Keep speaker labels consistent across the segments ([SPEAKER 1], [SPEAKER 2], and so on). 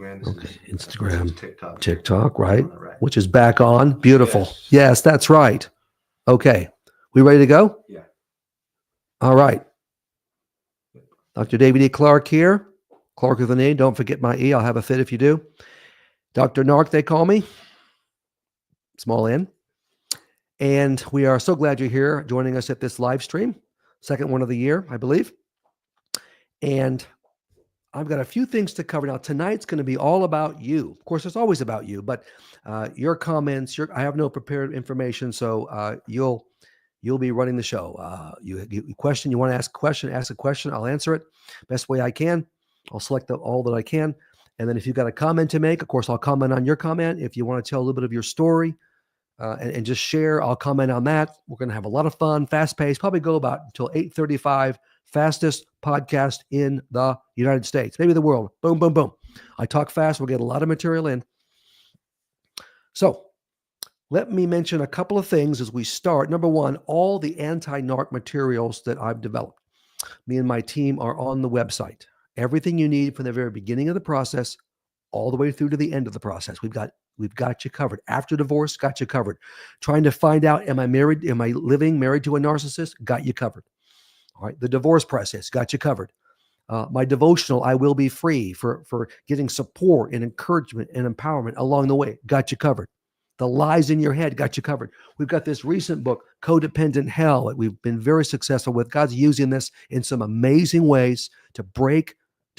[SPEAKER 1] Instagram.
[SPEAKER 2] Okay, Instagram,
[SPEAKER 1] This is TikTok.
[SPEAKER 2] TikTok, right?
[SPEAKER 1] Right.
[SPEAKER 2] Which is back on. Beautiful.
[SPEAKER 1] Yes.
[SPEAKER 2] Yes, that's right. Okay. We ready to go?
[SPEAKER 1] Yeah.
[SPEAKER 2] All right. Dr. David E. Clarke here. Clarke with an E. Don't forget my E. I'll have a fit if you do. Dr. Narc, they call me. Small N. And we are so glad you're here joining us at this live stream. Second one of the year, I believe. And I've got a few things to cover. Now, tonight's going to be all about you. Of course, it's always about you, but your comments, I have no prepared information, so you'll be running the show. You want to ask a question, I'll answer it best way I can. I'll select all that I can. And then if you've got a comment to make, of course, I'll comment on your comment. If you want to tell a little bit of your story and just share, I'll comment on that. We're going to have a lot of fun, fast paced, probably go about until 8:35. Fastest podcast in the United States, maybe the world. Boom, boom, boom. I talk fast. We'll get a lot of material in. So let me mention a couple of things as we start. Number one, all the anti-narc materials that I've developed. Me and my team are on the website. Everything you need from the very beginning of the process all the way through to the end of the process. We've got you covered. After divorce, got you covered. Trying to find out, am I married? Am I living married to a narcissist? Got you covered. All right, the divorce process, got you covered. My devotional, I Will Be Free, for getting support and encouragement and empowerment along the way, got you covered. The lies in your head, got you covered. We've got this recent book, Codependent Hell, that we've been very successful with. God's using this in some amazing ways to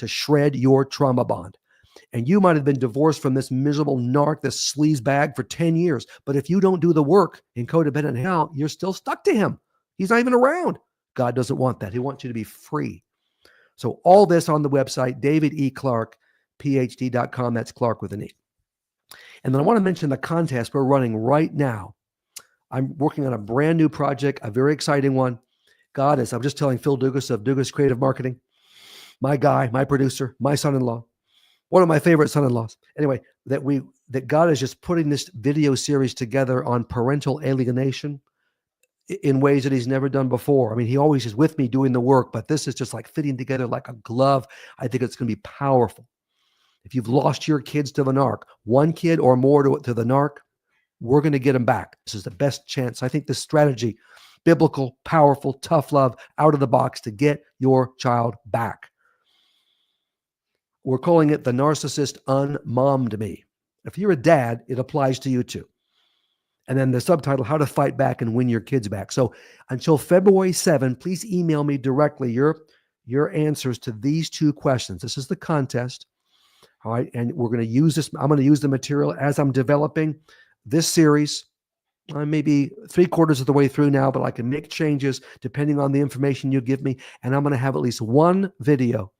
[SPEAKER 2] shred your trauma bond. And you might have been divorced from this miserable narc, this sleaze bag for 10 years. But if you don't do the work in Codependent Hell, you're still stuck to him. He's not even around. God doesn't want that. He wants you to be free. So all this on the website, davideclarkephd.com. That's Clarke with an E. And then I want to mention the contest we're running right now. I'm working on a brand new project, a very exciting one. I'm just telling Phil Dugas of Dugas Creative Marketing, my guy, my producer, my son-in-law, one of my favorite son-in-laws. Anyway, that God is just putting this video series together on parental alienation in ways that he's never done before. I mean, he always is with me doing the work, but this is just like fitting together like a glove. I think it's going to be powerful. If you've lost your kids to the narc, one kid or more to the narc, we're going to get them back. This is the best chance. I think this strategy, biblical, powerful, tough love, out of the box to get your child back. We're calling it The Narcissist Unmommed Me. If you're a dad, it applies to you too. And then the subtitle, How to Fight Back and Win Your Kids Back. So until February 7, please email me directly your answers to these two questions. This is the contest. All right. And we're going to use this. I'm going to use the material as I'm developing this series. I'm maybe 3/4 of the way through now, but I can make changes depending on the information you give me. And I'm going to have at least one video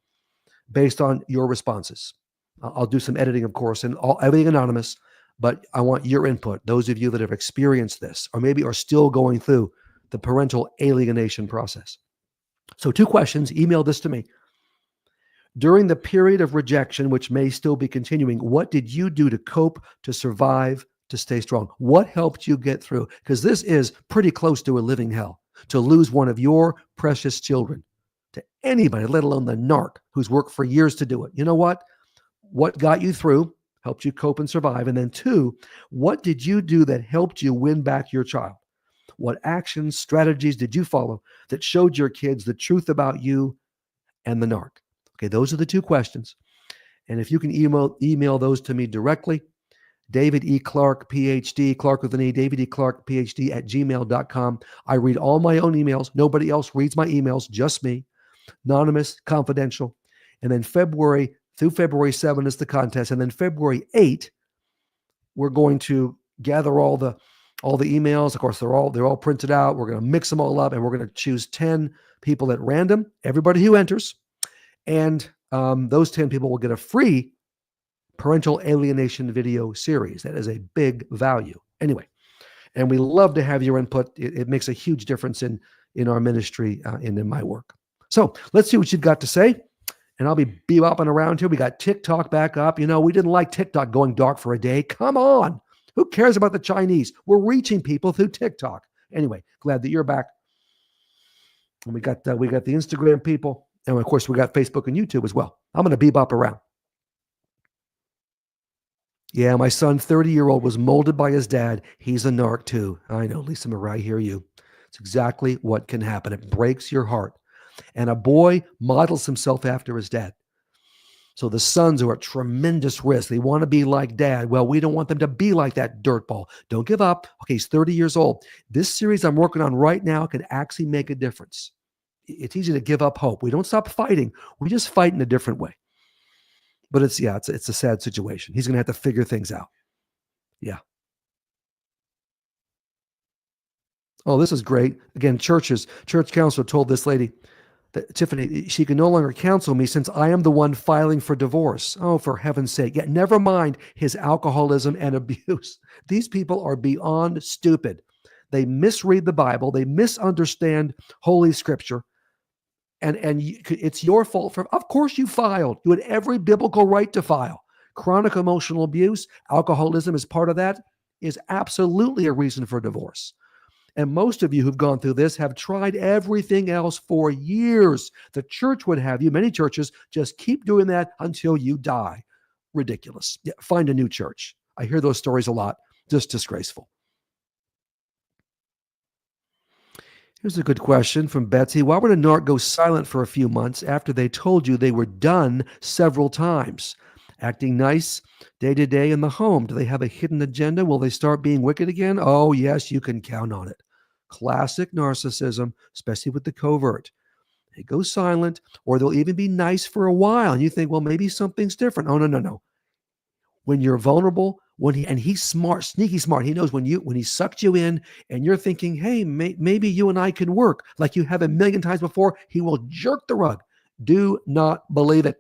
[SPEAKER 2] based on your responses. I'll do some editing, of course, and everything anonymous. But I want your input, those of you that have experienced this or maybe are still going through the parental alienation process. So 2 questions, email this to me. During the period of rejection, which may still be continuing, what did you do to cope, to survive, to stay strong? What helped you get through? Because this is pretty close to a living hell, to lose one of your precious children to anybody, let alone the narc who's worked for years to do it. You know what? What got you through? Helped you cope and survive? And then 2, what did you do that helped you win back your child? What actions, strategies did you follow that showed your kids the truth about you and the narc? Okay, those are the 2 questions. And if you can email those to me directly, David E. Clarke, PhD, Clarke with an E, David E. Clarke, PhD @gmail.com. I read all my own emails. Nobody else reads my emails, just me. Anonymous, confidential. And then February 7 is the contest. And then February 8, we're going to gather all the emails. Of course, they're all printed out. We're going to mix them all up and we're going to choose 10 people at random, everybody who enters. And those 10 people will get a free parental alienation video series. That is a big value. Anyway, and we love to have your input. It makes a huge difference in our ministry and in my work. So let's see what you've got to say. And I'll be bebopping around here. We got TikTok back up. You know, we didn't like TikTok going dark for a day. Come on. Who cares about the Chinese? We're reaching people through TikTok. Anyway, glad that you're back. And we got the Instagram people. And of course, we got Facebook and YouTube as well. I'm going to bebop around. Yeah, my son, 30-year-old, was molded by his dad. He's a narc too. I know, Lisa Marie, I hear you. It's exactly what can happen. It breaks your heart. And a boy models himself after his dad. So the sons are at tremendous risk. They want to be like dad. Well, we don't want them to be like that dirtball. Don't give up. Okay, he's 30 years old. This series I'm working on right now can actually make a difference. It's easy to give up hope. We don't stop fighting. We just fight in a different way. But it's a sad situation. He's going to have to figure things out. Yeah. Oh, this is great. Again, church counselor told this lady, that Tiffany, she can no longer counsel me since I am the one filing for divorce. Oh, for heaven's sake. Yet never mind his alcoholism and abuse. These people are beyond stupid. They misread the Bible. They misunderstand Holy Scripture. And it's your fault. Of course you filed. You had every biblical right to file. Chronic emotional abuse, alcoholism is part of that, is absolutely a reason for divorce. And most of you who've gone through this have tried everything else for years. The church would have you, many churches, just keep doing that until you die. Ridiculous. Yeah, find a new church. I hear those stories a lot. Just disgraceful. Here's a good question from Betsy. Why would a narc go silent for a few months after they told you they were done several times? Acting nice day to day in the home. Do they have a hidden agenda? Will they start being wicked again? Oh, yes, you can count on it. Classic narcissism, especially with the covert. They go silent, or they'll even be nice for a while. And you think, well, maybe something's different. Oh, no. When you're vulnerable, he's smart, sneaky smart. He knows when he sucked you in and you're thinking, hey, maybe you and I can work like you have a million times before, he will jerk the rug. Do not believe it.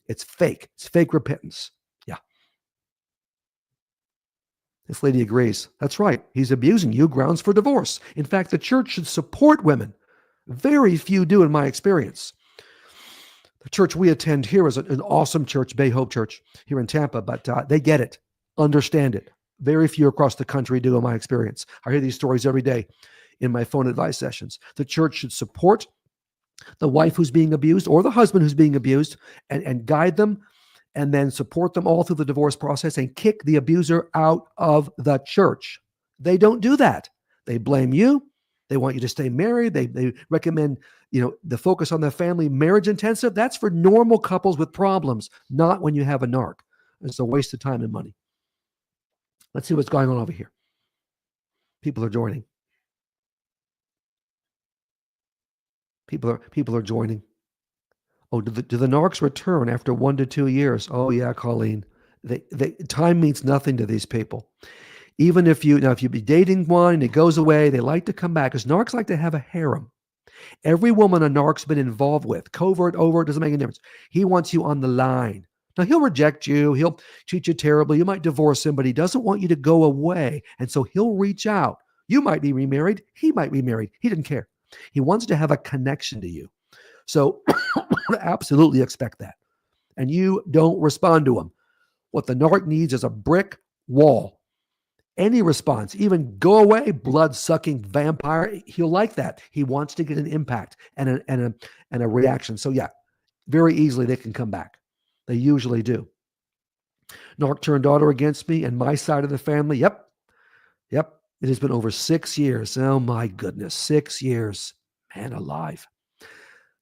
[SPEAKER 2] It's fake. It's fake repentance. Yeah. This lady agrees. That's right. He's abusing you. Grounds for divorce. In fact, the church should support women. Very few do, in my experience. The church we attend here is an awesome church, Bay Hope Church here in Tampa, but they get it, understand it. Very few across the country do, in my experience. I hear these stories every day in my phone advice sessions. The church should support the wife who's being abused or the husband who's being abused and guide them and then support them all through the divorce process and kick the abuser out of the church. They don't do that. They blame you. They want you to stay married. They recommend, the focus on the family, marriage intensive. That's for normal couples with problems, not when you have a narc. It's a waste of time and money. Let's see what's going on over here. People are joining. People are joining. Oh, do the narcs return after 1 to 2 years? Oh yeah, Colleen. Time means nothing to these people. Even if you be dating one and it goes away, they like to come back because narcs like to have a harem. Every woman a narc's been involved with, covert, overt, doesn't make any difference. He wants you on the line. Now he'll reject you. He'll treat you terribly. You might divorce him, but he doesn't want you to go away. And so he'll reach out. You might be remarried. He might be married. He didn't care. He wants to have a connection to you. So absolutely expect that. And you don't respond to him. What the narc needs is a brick wall. Any response, even go away, blood-sucking vampire, he'll like that. He wants to get an impact and a reaction. So yeah, very easily they can come back. They usually do. Narc turned daughter against me and my side of the family. Yep. It has been over 6 years. Oh my goodness, 6 years. Man alive.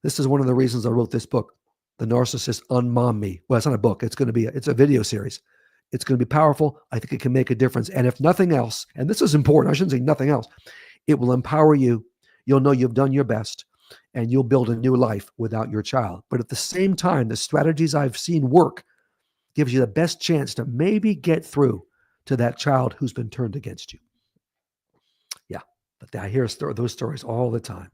[SPEAKER 2] This is one of the reasons I wrote this book, The Narcissist Unmom Me. Well, it's not a book. It's a video series. It's going to be powerful. I think it can make a difference. And if nothing else, and this is important, I shouldn't say nothing else, it will empower you. You'll know you've done your best and you'll build a new life without your child. But at the same time, the strategies I've seen work gives you the best chance to maybe get through to that child who's been turned against you. Yeah, but I hear those stories all the time.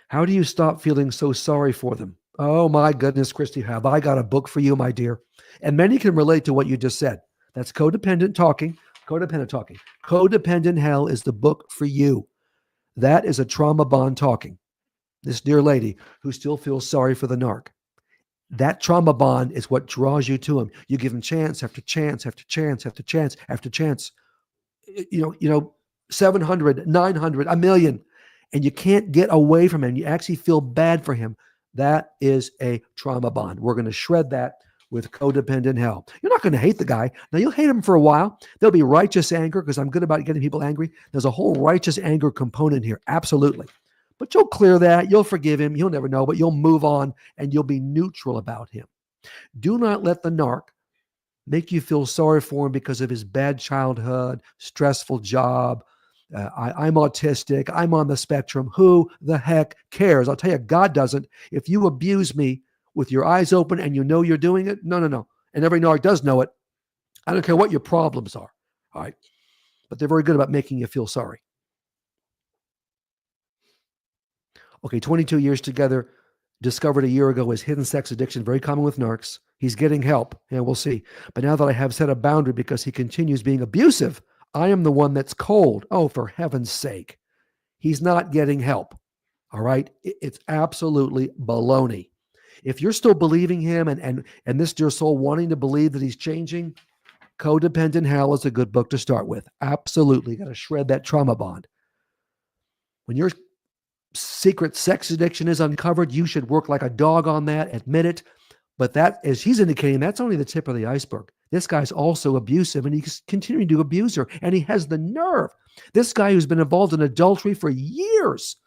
[SPEAKER 2] How do you stop feeling so sorry for them? Oh my goodness, Christy, have I got a book for you, my dear? And many can relate to what you just said. That's Codependent Talking. Codependent Hell is the book for you. That is a trauma bond talking. This dear lady who still feels sorry for the narc. That trauma bond is what draws you to him. You give him chance after chance after chance after chance after chance. 700, 900, a million. And you can't get away from him. You actually feel bad for him. That is a trauma bond. We're going to shred that with codependent hell. You're not going to hate the guy. Now, you'll hate him for a while. There'll be righteous anger because I'm good about getting people angry. There's a whole righteous anger component here. Absolutely. But you'll clear that. You'll forgive him. You'll never know, but you'll move on and you'll be neutral about him. Do not let the narc make you feel sorry for him because of his bad childhood, stressful job. I'm autistic. I'm on the spectrum. Who the heck cares? I'll tell you, God doesn't. If you abuse me with your eyes open and you know you're doing it, no. And every narc does know it. I don't care what your problems are. All right. But they're very good about making you feel sorry. Okay, 22 years together, discovered a year ago his hidden sex addiction, very common with narcs. He's getting help. Yeah, we'll see. But now that I have set a boundary because he continues being abusive, I am the one that's cold. Oh, for heaven's sake. He's not getting help. All right? It's absolutely baloney. If you're still believing him and this dear soul wanting to believe that he's changing, Codependent Hell is a good book to start with. Absolutely. Got to shred that trauma bond. When your secret sex addiction is uncovered, you should work like a dog on that, admit it. But that, as he's indicating, that's only the tip of the iceberg. This guy's also abusive and he's continuing to abuse her. And he has the nerve. This guy who's been involved in adultery for years,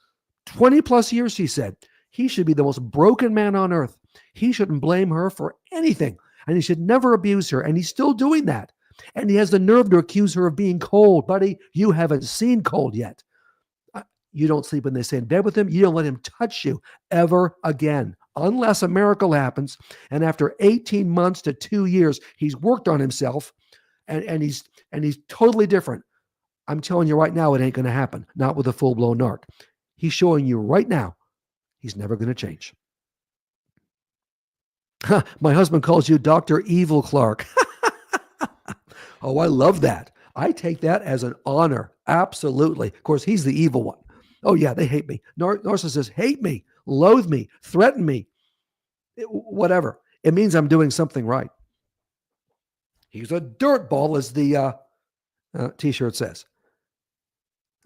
[SPEAKER 2] 20 plus years, he said, he should be the most broken man on earth. He shouldn't blame her for anything. And he should never abuse her. And he's still doing that. And he has the nerve to accuse her of being cold. Buddy, you haven't seen cold yet. You don't sleep when they stay in bed with him. You don't let him touch you ever again, unless a miracle happens. And after 18 months to 2 years, he's worked on himself and he's totally different. I'm telling you right now, it ain't going to happen. Not with a full-blown narc. He's showing you right now, he's never going to change. My husband calls you Dr. Evil Clarke. Oh, I love that. I take that as an honor. Absolutely. Of course, he's the evil one. Oh, yeah, they hate me. Narcissists hate me, loathe me, threaten me, whatever. It means I'm doing something right. He's a dirtball, as the T-shirt says.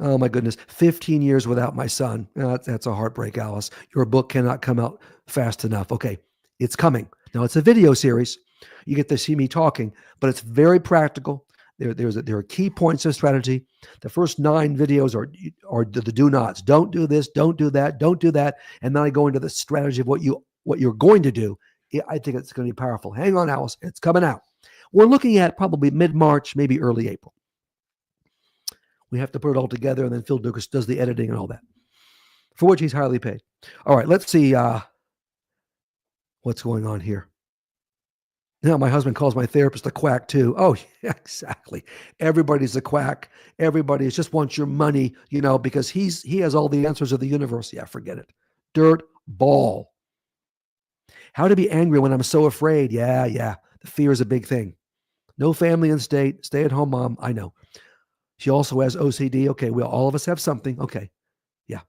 [SPEAKER 2] Oh, my goodness. 15 years without my son. That's a heartbreak, Alice. Your book cannot come out fast enough. Okay, it's coming. Now, it's a video series. You get to see me talking, but it's very practical. There are key points of strategy. The first 9 videos are the do nots. Don't do this. Don't do that. Don't do that. And then I go into the strategy of what you're going to do. I think it's going to be powerful. Hang on, Alice. It's coming out. We're looking at probably mid-March, maybe early April. We have to put it all together, and then Phil Dukas does the editing and all that, for which he's highly paid. All right, let's see what's going on here. Now, my husband calls my therapist a quack too. Oh, yeah, exactly. Everybody's a quack. Everybody just wants your money, because he has all the answers of the universe. Yeah, forget it. Dirt ball. How to be angry when I'm so afraid. Yeah. The fear is a big thing. No family and state. Stay-at-home mom. I know. She also has OCD. Okay, all of us have something. Okay. Yeah.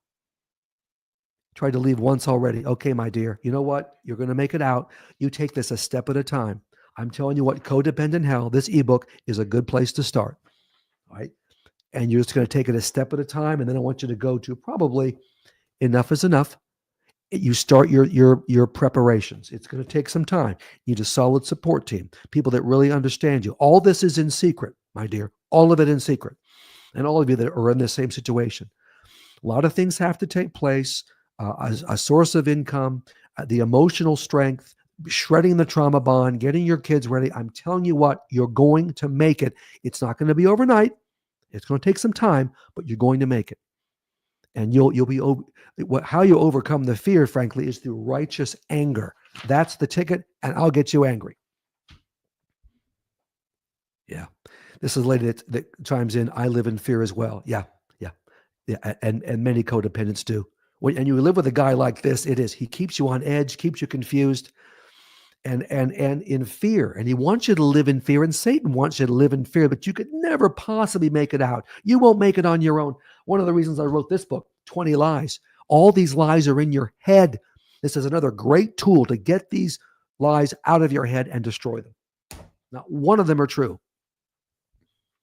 [SPEAKER 2] Tried to leave once already. Okay, my dear. You know what? You're going to make it out. You take this a step at a time. I'm telling you what, Codependent Hell, this ebook is a good place to start. All right. And you're just going to take it a step at a time. And then I want you to go to probably enough is enough. You start your preparations. It's going to take some time. You need a solid support team, people that really understand you. All this is in secret, my dear. All of it in secret. And all of you that are in the same situation. A lot of things have to take place. A source of income, the emotional strength, shredding the trauma bond, getting your kids ready. I'm telling you what, you're going to make it. It's not going to be overnight. It's going to take some time, but you're going to make it. And you'll be how you overcome the fear, frankly, is through righteous anger. That's the ticket, and I'll get you angry. Yeah. This is a lady that chimes in, I live in fear as well. Yeah. And many codependents do. And you live with a guy like this, he keeps you on edge, keeps you confused and in fear. And he wants you to live in fear, and Satan wants you to live in fear, but you could never possibly make it out. You won't make it on your own. One of the reasons I wrote this book, 20 Lies, all these lies are in your head. This is another great tool to get these lies out of your head and destroy them. Not one of them are true.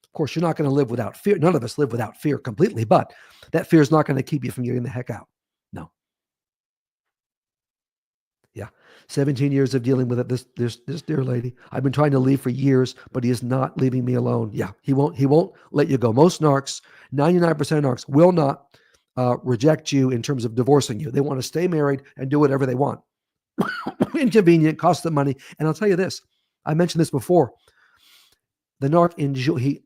[SPEAKER 2] Of course, you're not going to live without fear. None of us live without fear completely, but that fear is not going to keep you from getting the heck out. No. Yeah. 17 years of dealing with it. This dear lady. I've been trying to leave for years, but he is not leaving me alone. Yeah, he won't let you go. Most narcs, 99% of narcs will not reject you in terms of divorcing you. They want to stay married and do whatever they want. Inconvenient, costs them money. And I'll tell you this, I mentioned this before. The narc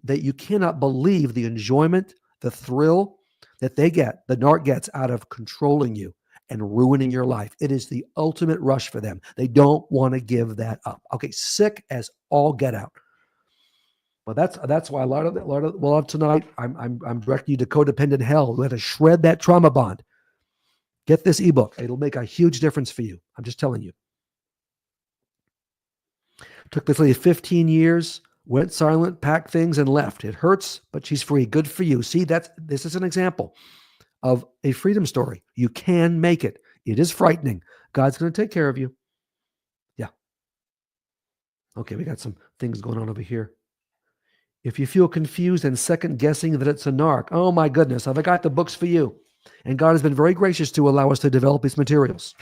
[SPEAKER 2] that you cannot believe the enjoyment, the thrill that the narc gets out of controlling you and ruining your life. It is the ultimate rush for them. They don't want to give that up. Okay, sick as all get out. But that's why a lot of tonight, I'm directing you to Codependent Hell. We have to shred that trauma bond. Get this ebook. It'll make a huge difference for you. I'm just telling you. Took this lady 15 years, went silent, packed things, and left. It hurts, but she's free. Good for you. See, this is an example of a freedom story. You can make it. It is frightening. God's going to take care of you. Yeah. Okay, we got some things going on over here. If you feel confused and second guessing that it's a narc, oh my goodness, I've got the books for you. And God has been very gracious to allow us to develop these materials.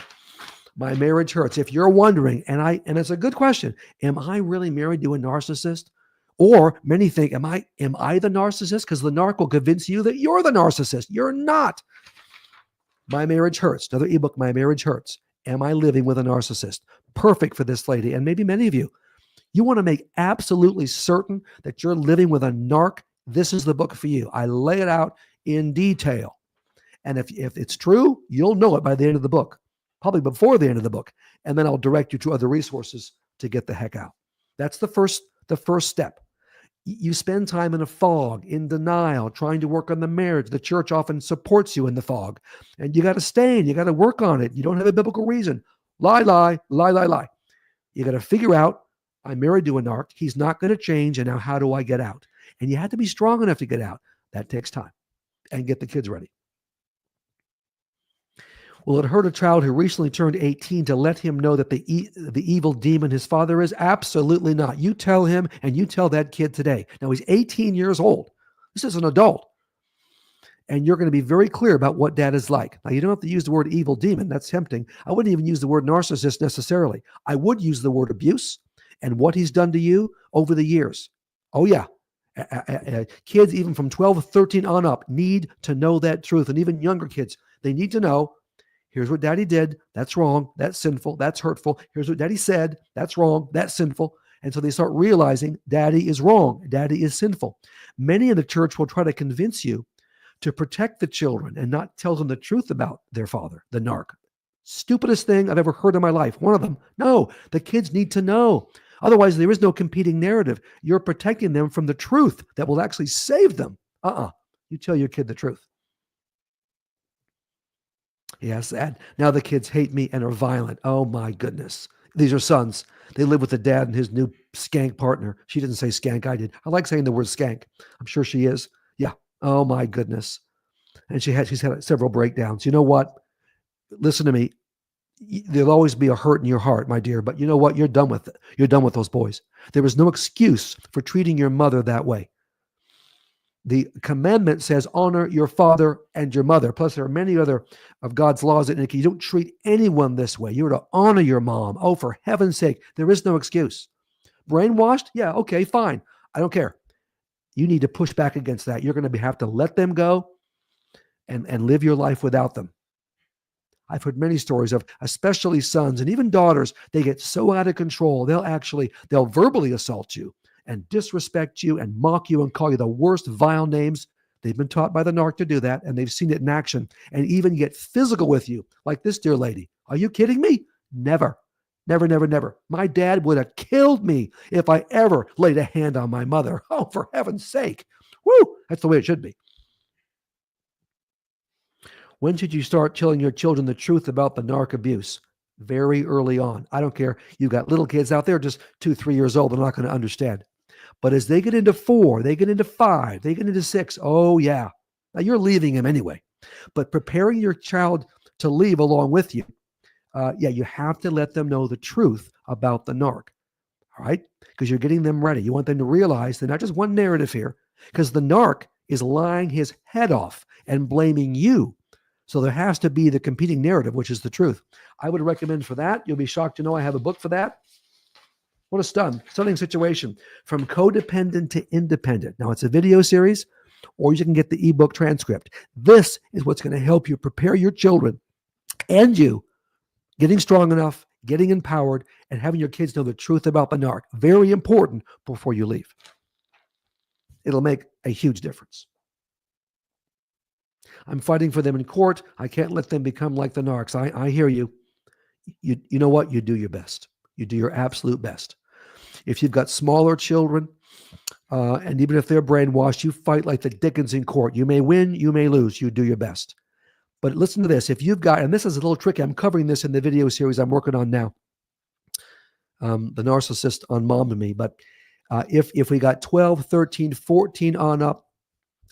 [SPEAKER 2] My marriage hurts. If you're wondering, and it's a good question, am I really married to a narcissist? Or many think, am I the narcissist? Because the narc will convince you that you're the narcissist. You're not. My marriage hurts. Another ebook, My Marriage Hurts. Am I living with a narcissist? Perfect for this lady, and maybe many of you. You want to make absolutely certain that you're living with a narc. This is the book for you. I lay it out in detail. And if it's true, you'll know it by the end of the book, probably before the end of the book. And then I'll direct you to other resources to get the heck out. That's the first step. You spend time in a fog, in denial, trying to work on the marriage. The church often supports you in the fog. And you got to stay and you got to work on it. You don't have a biblical reason. Lie, lie, lie, lie, lie. You got to figure out, I'm married to a narc. He's not going to change. And now how do I get out? And you have to be strong enough to get out. That takes time. And get the kids ready. Will it hurt a child who recently turned 18 to let him know that the evil demon his father is? Absolutely not. You tell him, and you tell that kid today. Now, he's 18 years old. This is an adult. And you're going to be very clear about what dad is like. Now, you don't have to use the word evil demon. That's tempting. I wouldn't even use the word narcissist necessarily. I would use the word abuse and what he's done to you over the years. Oh, yeah. Kids, even from 12 or 13 on up, need to know that truth. And even younger kids, they need to know, here's what daddy did. That's wrong. That's sinful. That's hurtful. Here's what daddy said. That's wrong. That's sinful. And so they start realizing daddy is wrong. Daddy is sinful. Many in the church will try to convince you to protect the children and not tell them the truth about their father, the narc. Stupidest thing I've ever heard in my life. One of them. No, the kids need to know. Otherwise, there is no competing narrative. You're protecting them from the truth that will actually save them. You tell your kid the truth. Yeah, sad. Now the kids hate me and are violent. Oh my goodness. These are sons. They live with the dad and his new skank partner. She didn't say skank, I did. I like saying the word skank. I'm sure she is. Yeah. Oh my goodness. And she's had several breakdowns. You know what? Listen to me. There'll always be a hurt in your heart, my dear, but you know what? You're done with it. You're done with those boys. There is no excuse for treating your mother that way. The commandment says, honor your father and your mother. Plus, there are many other of God's laws that indicate you don't treat anyone this way. You're to honor your mom. Oh, for heaven's sake, there is no excuse. Brainwashed? Yeah, okay, fine. I don't care. You need to push back against that. You're going to have to let them go and live your life without them. I've heard many stories of especially sons and even daughters. They get so out of control. They'll verbally assault you and disrespect you and mock you and call you the worst vile names. They've been taught by the narc to do that, and they've seen it in action, and even get physical with you, like this dear lady. Are you kidding me? Never, never, never, never. My dad would have killed me if I ever laid a hand on my mother. Oh, for heaven's sake. Woo! That's the way it should be. When should you start telling your children the truth about the narc abuse? Very early on. I don't care. You've got little kids out there just 2-3 years old. They're not going to understand. But as they get into 4, they get into 5, they get into 6. Oh, yeah. Now you're leaving him anyway. But preparing your child to leave along with you, you have to let them know the truth about the narc. All right? Because you're getting them ready. You want them to realize there's not just one narrative here, because the narc is lying his head off and blaming you. So there has to be the competing narrative, which is the truth. I would recommend for that. You'll be shocked to know I have a book for that. What a stunning situation. From codependent to independent. Now, it's a video series, or you can get the ebook transcript. This is what's going to help you prepare your children and you getting strong enough, getting empowered, and having your kids know the truth about the narc. Very important before you leave. It'll make a huge difference. I'm fighting for them in court. I can't let them become like the narcs. I hear you. You know what? You do your best. You do your absolute best. If you've got smaller children, and even if they're brainwashed, you fight like the Dickens in court. You may win, you may lose. You do your best. But listen to this. If you've got, and this is a little tricky, I'm covering this in the video series I'm working on now, The Narcissist Unmommed Me. But if we got 12, 13, 14 on up,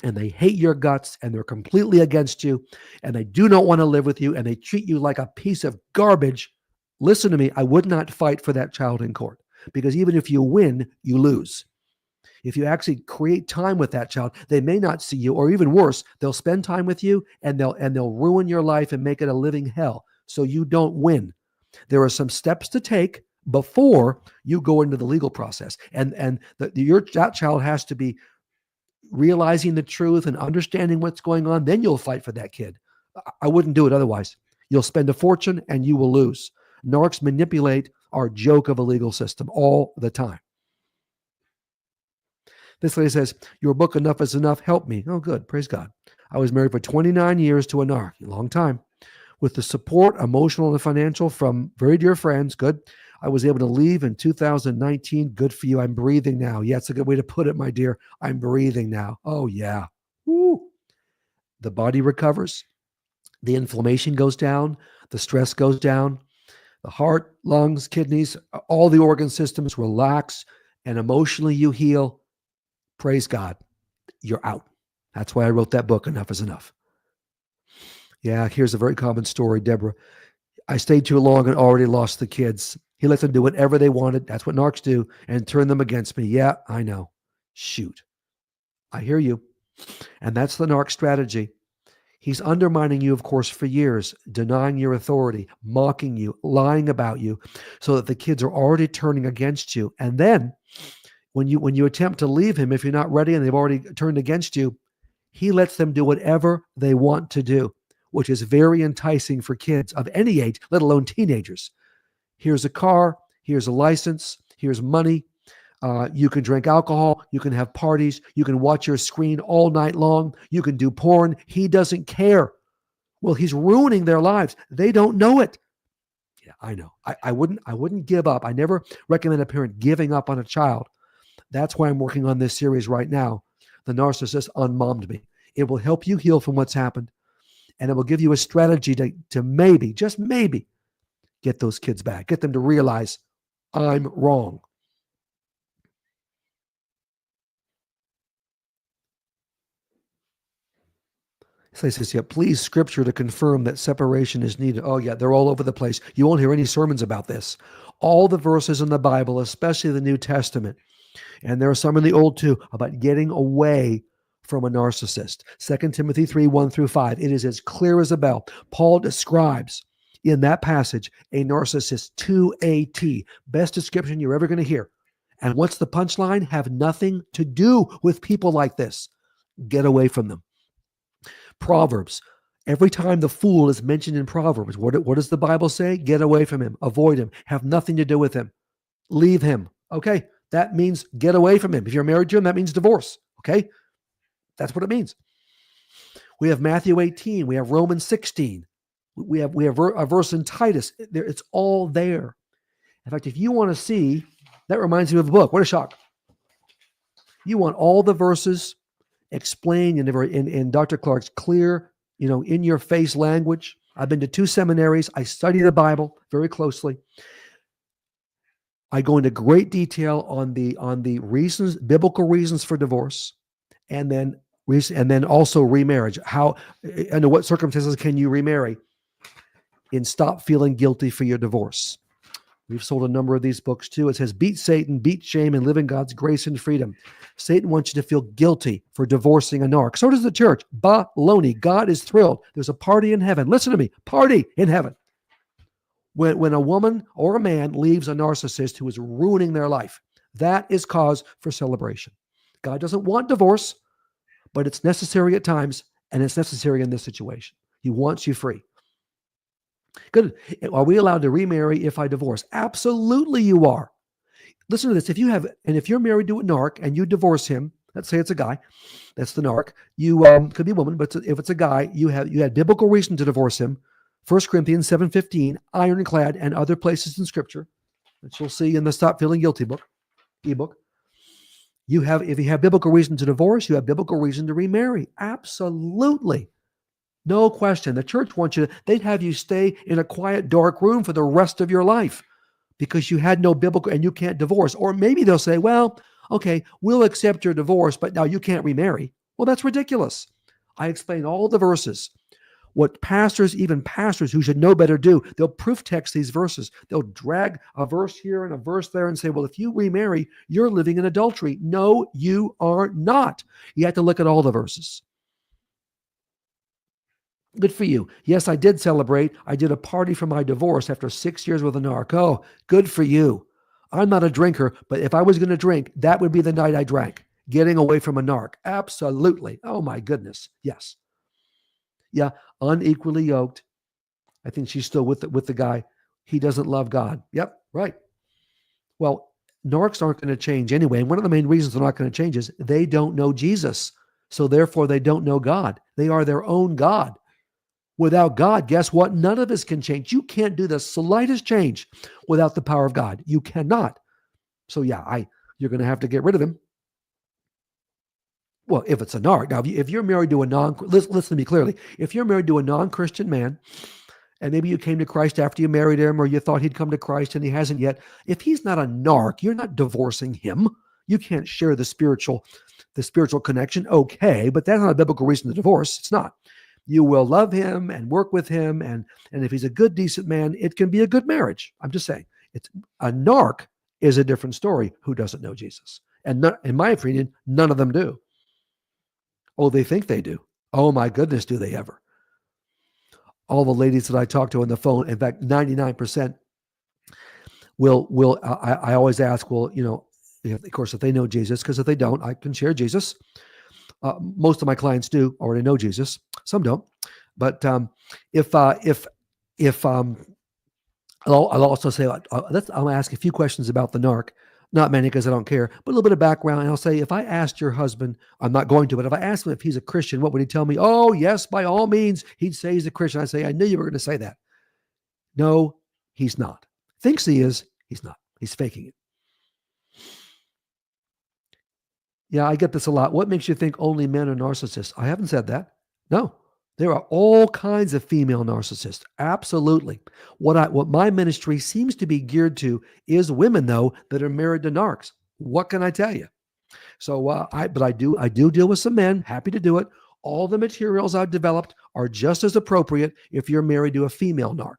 [SPEAKER 2] and they hate your guts, and they're completely against you, and they do not want to live with you, and they treat you like a piece of garbage, listen to me, I would not fight for that child in court. Because even if you win, you lose. If you actually create time with that child, they may not see you, or even worse, they'll spend time with you and they'll ruin your life and make it a living hell. So you don't win. There are some steps to take before you go into the legal process. And that child has to be realizing the truth and understanding what's going on. Then you'll fight for that kid. I wouldn't do it otherwise. You'll spend a fortune and you will lose. Narcs manipulate our joke of a legal system all the time. This lady says, your book, Enough is Enough, helped me. Oh, good. Praise God. I was married for 29 years to a narc, a long time. With the support, emotional and financial, from very dear friends, good. I was able to leave in 2019. Good for you. I'm breathing now. Yeah, it's a good way to put it, my dear. I'm breathing now. Oh, yeah. Woo. The body recovers. The inflammation goes down. The stress goes down. The heart, lungs, kidneys, all the organ systems relax, and emotionally you heal. Praise God. You're out. That's why I wrote that book, Enough is Enough. Yeah, here's a very common story, Deborah. I stayed too long and already lost the kids. He let them do whatever they wanted. That's what narcs do, and turn them against me. Yeah, I know. Shoot. I hear you. And that's the narc strategy. He's undermining you, of course, for years, denying your authority, mocking you, lying about you, so that the kids are already turning against you. And then when you attempt to leave him, if you're not ready and they've already turned against you, he lets them do whatever they want to do, which is very enticing for kids of any age, let alone teenagers. Here's a car, here's a license, here's money. You can drink alcohol, you can have parties, you can watch your screen all night long, you can do porn. He doesn't care. Well, he's ruining their lives. They don't know it. Yeah, I know. I wouldn't give up. I never recommend a parent giving up on a child. That's why I'm working on this series right now, The Narcissist Unmommed Me. It will help you heal from what's happened, and it will give you a strategy to maybe, just maybe, get those kids back. Get them to realize I'm wrong. So he says, yeah, please scripture to confirm that separation is needed. Oh, yeah, they're all over the place. You won't hear any sermons about this. All the verses in the Bible, especially the New Testament, and there are some in the Old too, about getting away from a narcissist. 2 Timothy 3:1-5. It is as clear as a bell. Paul describes in that passage a narcissist to a T. Best description you're ever going to hear. And what's the punchline? Have nothing to do with people like this. Get away from them. Proverbs. Every time the fool is mentioned in Proverbs, what does the Bible say? Get away from him. Avoid him. Have nothing to do with him. Leave him. Okay? That means get away from him. If you're married to him, that means divorce. Okay? That's what it means. We have Matthew 18. We have Romans 16. We have a verse in Titus. It's all there. In fact, if you want to see, that reminds me of a book. What a shock. You want all the verses explained in Dr. Clarke's clear, in your face language. I've been to 2 seminaries. I study the Bible very closely. I go into great detail on the reasons, biblical reasons for divorce, and then also remarriage. How, under what circumstances can you remarry and stop feeling guilty for your divorce? We've sold a number of these books too. It says, Beat Satan, Beat Shame, and Live in God's Grace and Freedom. Satan wants you to feel guilty for divorcing a narc. So does the church. Baloney. God is thrilled. There's a party in heaven. Listen to me. Party in heaven. When a woman or a man leaves a narcissist who is ruining their life, that is cause for celebration. God doesn't want divorce, but it's necessary at times, and it's necessary in this situation. He wants you free. Good. Are we allowed to remarry if I divorce? Absolutely you are. Listen to this. If you're married to a narc and you divorce him, let's say it's a guy, that's the narc. You could be a woman, but if it's a guy, you had biblical reason to divorce him. 1 Corinthians 7:15, ironclad, and other places in Scripture, that you'll see in the Stop Feeling Guilty ebook. If you have biblical reason to divorce, you have biblical reason to remarry. Absolutely. No question. The church wants they'd have you stay in a quiet, dark room for the rest of your life because you had no biblical, and you can't divorce. Or maybe they'll say, well, okay, we'll accept your divorce, but now you can't remarry. Well, that's ridiculous. I explain all the verses. What even pastors who should know better do, they'll proof text these verses. They'll drag a verse here and a verse there and say, well, if you remarry, you're living in adultery. No, you are not. You have to look at all the verses. Good for you. Yes, I did celebrate. I did a party for my divorce after 6 years with a narc. Oh, good for you. I'm not a drinker, but if I was going to drink, that would be the night I drank. Getting away from a narc. Absolutely. Oh my goodness. Yes. Yeah, unequally yoked. I think she's still with the guy. He doesn't love God. Yep, right. Well, narcs aren't going to change anyway. And one of the main reasons they're not going to change is they don't know Jesus. So therefore, they don't know God. They are their own God. Without God, guess what? None of us can change. You can't do the slightest change without the power of God. You cannot. So yeah, you're going to have to get rid of him. Well, if it's a narc. Now, if you're married to listen to me clearly. If you're married to a non-Christian man, and maybe you came to Christ after you married him, or you thought he'd come to Christ and he hasn't yet, if he's not a narc, you're not divorcing him. You can't share the spiritual connection. Okay, but that's not a biblical reason to divorce. It's not. You will love him and work with him, and if he's a good, decent man, it can be a good marriage. I'm just saying. It's a narc is a different story who doesn't know Jesus. And in my opinion, none of them do. Oh, they think they do. Oh my goodness, do they ever? All the ladies that I talk to on the phone, in fact, 99% will. I always ask, well, of course, if they know Jesus, because if they don't, I can share Jesus. Most of my clients do already know Jesus. Some don't, but if I'll also say I'll ask a few questions about the narc. Not many because I don't care, but a little bit of background. And I'll say, if I asked your husband, I'm not going to, but if I asked him if he's a Christian, what would he tell me? Oh, yes, by all means. He'd say he's a Christian. I say, I knew you were going to say that. No, he's not. Thinks he is. He's not. He's faking it. Yeah, I get this a lot. What makes you think only men are narcissists? I haven't said that. No. There are all kinds of female narcissists. Absolutely. What my ministry seems to be geared to is women, though, that are married to narcs. What can I tell you? So I do deal with some men. Happy to do it. All the materials I've developed are just as appropriate if you're married to a female narc.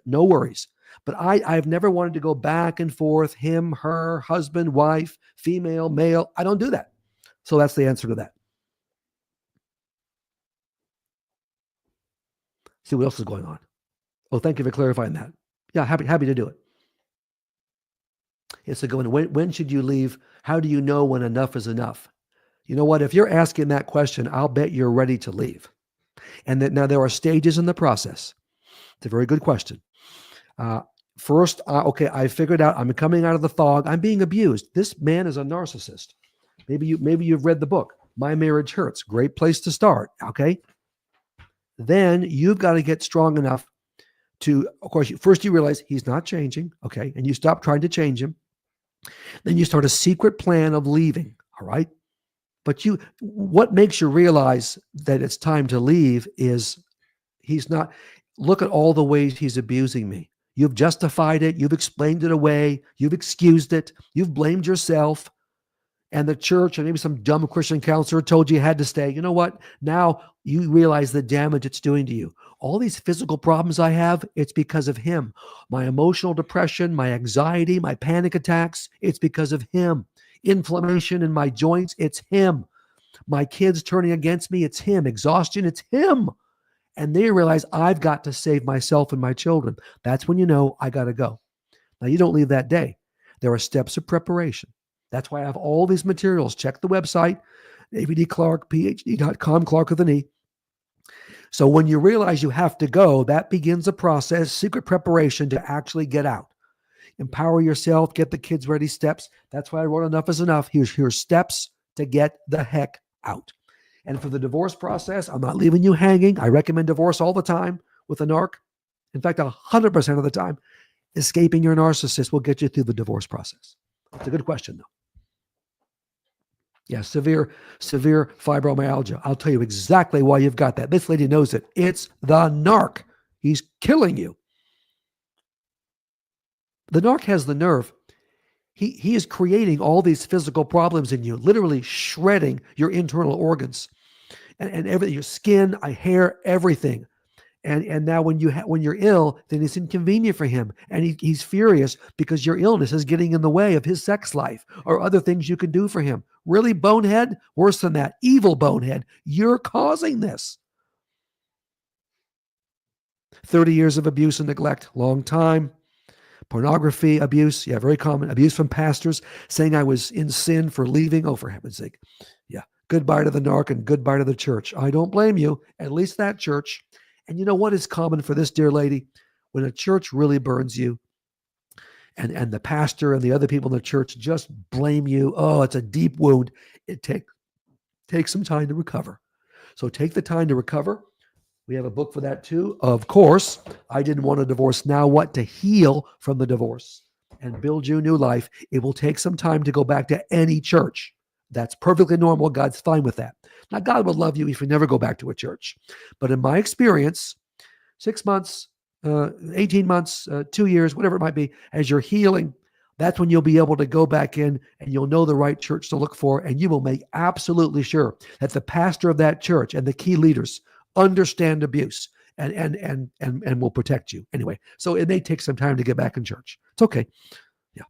[SPEAKER 2] No worries. But I've never wanted to go back and forth, him, her, husband, wife, female, male. I don't do that. So that's the answer to that. See what else is going on. Oh, thank you for clarifying that. Yeah, happy to do it. It's a go. When should you leave? How do you know when enough is enough? You know what? If you're asking that question, I'll bet you're ready to leave. And that now there are stages in the process. It's a very good question. First, okay, I figured out I'm coming out of the fog. I'm being abused. This man is a narcissist. Maybe you've read the book. My Marriage Hurts. Great place to start. Okay. Then you've got to get strong enough to, of course, first you realize he's not changing. Okay. And you stop trying to change him. Then you start a secret plan of leaving. All right. But what makes you realize that it's time to leave is he's not, look at all the ways he's abusing me. You've justified it. You've explained it away. You've excused it. You've blamed yourself. and the church and maybe some dumb Christian counselor told you had to stay. You know what? Now you realize the damage it's doing to you. All these physical problems I have, it's because of him. My emotional depression, my anxiety, my panic attacks, it's because of him. Inflammation in my joints, it's him. My kids turning against me, it's him. Exhaustion, it's him. And they realize I've got to save myself and my children. That's when you know I got to go. Now, you don't leave that day. There are steps of preparation. That's why I have all these materials. Check the website, avdclarke.phd.com, Clarke with an E. So when you realize you have to go, that begins a process, secret preparation to actually get out. Empower yourself, get the kids ready steps. That's why I wrote Enough is Enough. Here's steps to get the heck out. And for the divorce process, I'm not leaving you hanging. I recommend divorce all the time with a narc. In fact, 100% of the time, escaping your narcissist will get you through the divorce process. It's a good question, though. Yeah, severe fibromyalgia. I'll tell you exactly why you've got that. This lady knows it. It's the narc. He's killing you. The narc has the nerve. He is creating all these physical problems in you, literally shredding your internal organs and everything, your skin, hair, everything. And now when you're ill, then it's inconvenient for him. And he's furious because your illness is getting in the way of his sex life or other things you can do for him. Really, bonehead? Worse than that, evil bonehead. You're causing this. 30 years of abuse and neglect, long time. Pornography, abuse, yeah, very common. Abuse from pastors, saying I was in sin for leaving. Oh, for heaven's sake. Yeah, goodbye to the narc and goodbye to the church. I don't blame you, at least that church. And you know what is common for this dear lady? When a church really burns you and the pastor and the other people in the church just blame you, oh, it's a deep wound. It takes some time to recover. So take the time to recover. We have a book for that too. Of course, I didn't want a divorce. Now what? To heal from the divorce and build you a new life. It will take some time to go back to any church. That's perfectly normal. God's fine with that. Now, God would love you if you never go back to a church. But in my experience, 6 months, 18 months, 2 years, whatever it might be, as you're healing, that's when you'll be able to go back in and you'll know the right church to look for. And you will make absolutely sure that the pastor of that church and the key leaders understand abuse and will protect you. Anyway, so it may take some time to get back in church. It's okay. Yeah.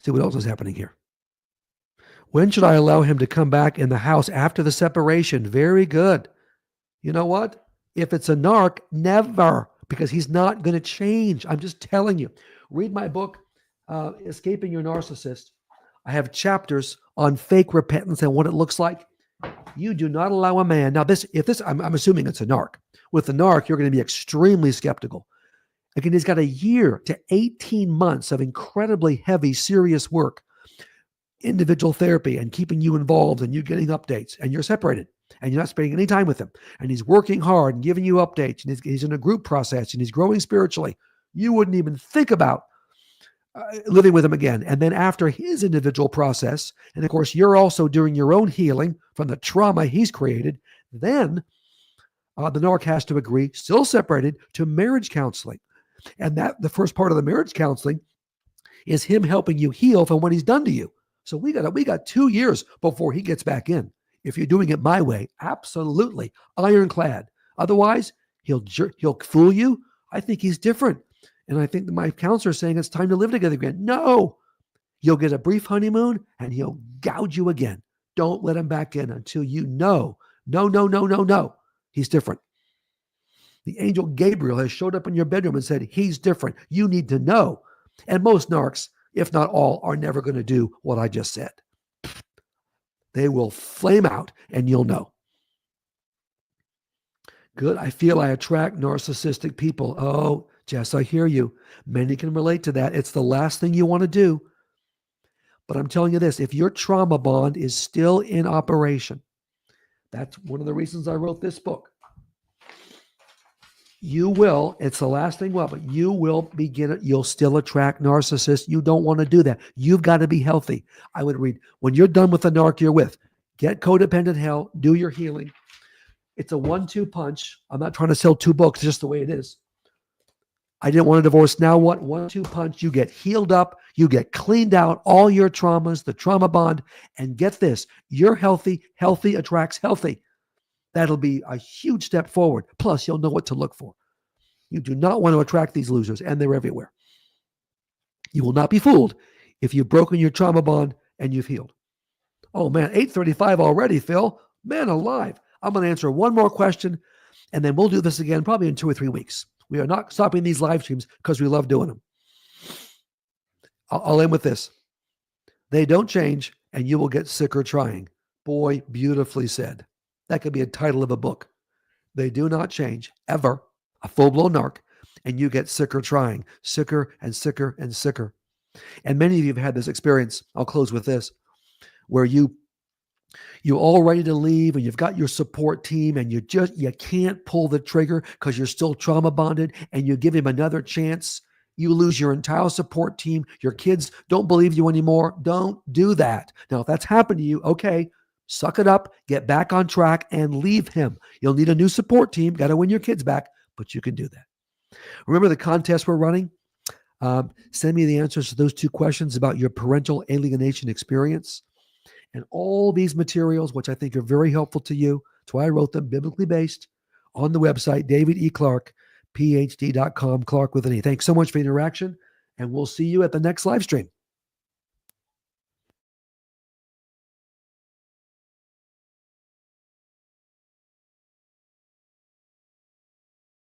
[SPEAKER 2] See what else is happening here. When should I allow him to come back in the house after the separation? Very good. You know what? If it's a narc, never, because he's not going to change. I'm just telling you. Read my book, Escaping Your Narcissist. I have chapters on fake repentance and what it looks like. You do not allow a man. Now, I'm assuming it's a narc. With the narc, you're going to be extremely skeptical. Again, he's got a year to 18 months of incredibly heavy, serious work, individual therapy, and keeping you involved and you getting updates, and you're separated and you're not spending any time with him. And he's working hard and giving you updates, and he's in a group process and he's growing spiritually. You wouldn't even think about living with him again. And then after his individual process, and of course, you're also doing your own healing from the trauma he's created, then the narc has to agree, still separated, to marriage counseling. And that the first part of the marriage counseling is him helping you heal from what he's done to you. So we got 2 years before he gets back in. If you're doing it my way, absolutely ironclad. Otherwise, he'll fool you. I think he's different. And I think that my counselor is saying it's time to live together again. No, you'll get a brief honeymoon and he'll gouge you again. Don't let him back in until you know. No. He's different. The angel Gabriel has showed up in your bedroom and said, he's different. You need to know. And most narcs, if not all, are never going to do what I just said. They will flame out and you'll know. Good. I feel I attract narcissistic people. Oh, Jess, I hear you. Many can relate to that. It's the last thing you want to do. But I'm telling you this, if your trauma bond is still in operation, that's one of the reasons I wrote this book. You will, it's the last thing, but you will you'll still attract narcissists. You don't want to do that. You've got to be healthy. I would read, when you're done with the narc you're with, get codependent hell, do your healing. It's a 1-2 punch. I'm not trying to sell 2 books, just the way it is. I didn't want a divorce. Now what? 1-2 punch. You get healed up. You get cleaned out. All your traumas, the trauma bond. And get this, you're healthy. Healthy attracts healthy. That'll be a huge step forward. Plus, you'll know what to look for. You do not want to attract these losers, and they're everywhere. You will not be fooled if you've broken your trauma bond and you've healed. Oh man, 8:35 already, Phil. Man alive. I'm going to answer one more question, and then we'll do this again probably in 2 or 3 weeks. We are not stopping these live streams because we love doing them. I'll end with this. They don't change, and you will get sicker trying. Boy, beautifully said. That could be a title of a book. They do not change, ever. A full-blown narc, and you get sicker trying. Sicker and sicker and sicker. And many of you have had this experience. I'll close with this, where you're all ready to leave and you've got your support team and you can't pull the trigger because you're still trauma bonded, and you give him another chance. You lose your entire support team. Your kids don't believe you anymore. Don't do that. Now, if that's happened to you, okay, suck it up, get back on track, and leave him. You'll need a new support team. Got to win your kids back, but you can do that. Remember the contest we're running? Send me the answers to those 2 questions about your parental alienation experience. And all these materials, which I think are very helpful to you. That's why I wrote them, biblically based, on the website, David E. Clarke, PhD.com, Clarke with an E. Thanks so much for the interaction, and we'll see you at the next live stream.